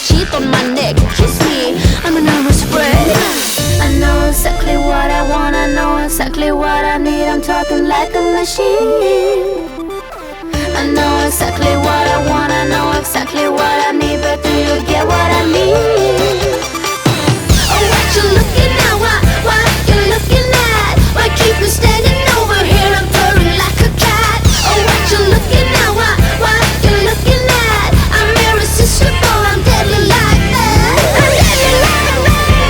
Cheek on my neck, kiss me, I'm a nervous wreck. I know exactly what I want, I know exactly what I need. I'm talking like a machine. I know exactly what I want, I know exactly what I need. But do you get what I mean? Oh, what you looking at? What you looking at? Why keep you standing over here? I'm purring like a cat. Oh, what you looking at? What you looking at? I'm irresistible. I'm deadly like that. I'm deadly like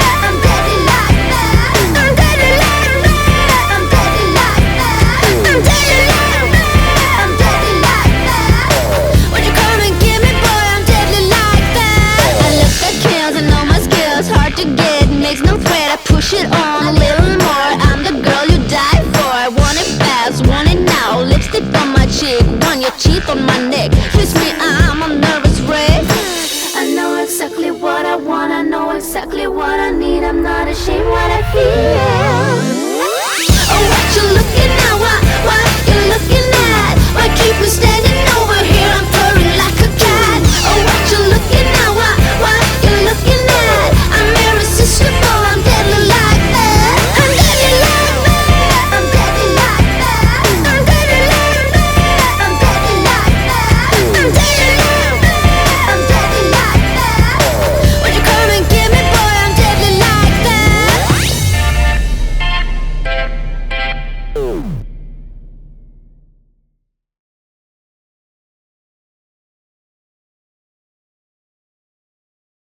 that. I'm deadly like that. I'm deadly like that. I'm deadly like that. I'm deadly like that. I'm deadly like that. Would you come and get me, boy? I'm deadly like that. I look at kills and know my skills. Hard to get, makes no threat. I push it on a little more. I'm the girl you die for. I want it fast, want it now. Lipstick on my cheek, want your teeth on my neck. Kiss me, I'm a nervous wreck. I know exactly what I want, I know exactly what I need. I'm not ashamed what I feel. Oh, what you looking at? What you looking at? Why keep you standing over